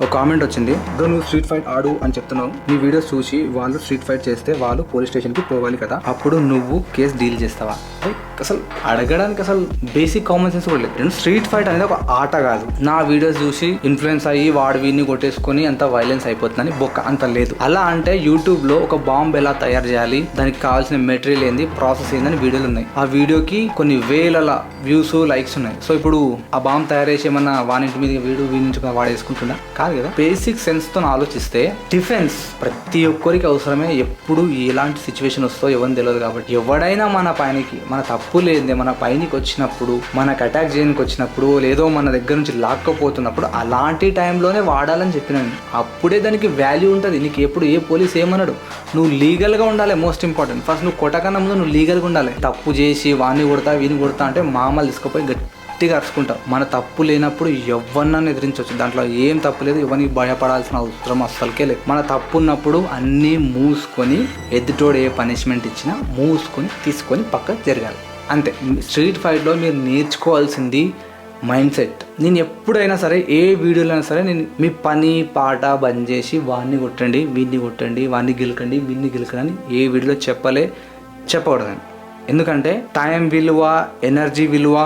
ఒక కామెంట్ వచ్చింది, నువ్వు స్ట్రీట్ ఫైట్ ఆడు అని చెప్తున్నావు, నీ వీడియోస్ చూసి వాళ్ళు స్ట్రీట్ ఫైట్ చేస్తే వాళ్ళు పోలీస్ స్టేషన్ కి పోవాలి కదా, అప్పుడు నువ్వు కేసు డీల్ చేస్తావా? అసలు అడగడానికి అసలు బేసిక్ కామన్ సెన్స్ కూడా లేదు. స్ట్రీట్ ఫైట్ అనేది ఒక ఆట కాదు. నా వీడియోస్ చూసి ఇన్ఫ్లుయెన్స్ అయ్యి వాడు వీడిని కొట్టేసుకుని అంత వైలెన్స్ అయిపోతుందని బొక్క అంత లేదు. అలా అంటే యూట్యూబ్ లో ఒక బాంబ్ ఎలా తయారు చేయాలి, దానికి కావాల్సిన మెటీరియల్ ఏంది, ప్రాసెస్ ఏందని వీడియోలు ఉన్నాయి. ఆ వీడియోకి కొన్ని వేల వ్యూస్ లైక్స్ ఉన్నాయి. సో ఇప్పుడు ఆ బాంబ్ తయారు చేసి ఏమన్నా వానింటి మీద వీడి నుంచి వాడేసుకుంటున్నా కాదు కదా. బేసిక్ సెన్స్ తో ఆలోచిస్తే డిఫెన్స్ ప్రతి ఒక్కరికి అవసరమే. ఎప్పుడు ఎలాంటి సిచ్యువేషన్ వస్తో ఎవరిని తెలియదు. కాబట్టి ఎవడైనా మన పైనకి మన తప్పు లేదే మన పైనకి వచ్చినప్పుడు, మనకు అటాక్ చేయడానికి వచ్చినప్పుడు, లేదో మన దగ్గర నుంచి లాక్కపోతున్నప్పుడు అలాంటి టైంలోనే వాడాలని చెప్పినాను. అప్పుడే దానికి వాల్యూ ఉంటుంది. నీకు ఎప్పుడు ఏ పోలీస్ ఏమన్నాడు, నువ్వు లీగల్గా ఉండాలి. Most important. ఫస్ట్ నువ్వు కొట్టకన్నా ముందు నువ్వు లీగల్గా ఉండాలి. తప్పు చేసి వాడిని కొడతా వీని కొడతా అంటే మామూలు తీసుకుపోయి గట్టిగా అరుచుకుంటావు. మన తప్పు లేనప్పుడు ఎవరినన్నా ఎదిరించవచ్చు. దాంట్లో ఏం తప్పు లేదు. ఎవరికి భయపడాల్సిన అవసరం అస్సలకే లేదు. మన తప్పు ఉన్నప్పుడు అన్నీ మూసుకొని, ఎదుటోడు ఏ పనిష్మెంట్ ఇచ్చినా మూసుకొని తీసుకొని పక్కకు జరగాలి. అంతే. స్ట్రీట్ ఫైట్లో మీరు నేర్చుకోవాల్సింది మైండ్ సెట్. నేను ఎప్పుడైనా సరే ఏ వీడియోలో అయినా సరే నేను మీ పని పాట బంద్ చేసి వాడిని కొట్టండి, వీడిని కొట్టండి, వాడిని గెలకండి, వీడిని గెలకండి అని ఏ వీడియోలో చెప్పకూడదని. ఎందుకంటే టైం విలువ, ఎనర్జీ విలువ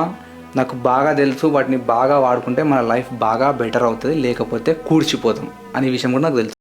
నాకు బాగా తెలుసు. వాటిని బాగా వాడుకుంటే మన లైఫ్ బాగా బెటర్ అవుతుంది, లేకపోతే కూర్చిపోతాం అనే విషయం కూడా నాకు తెలుసు.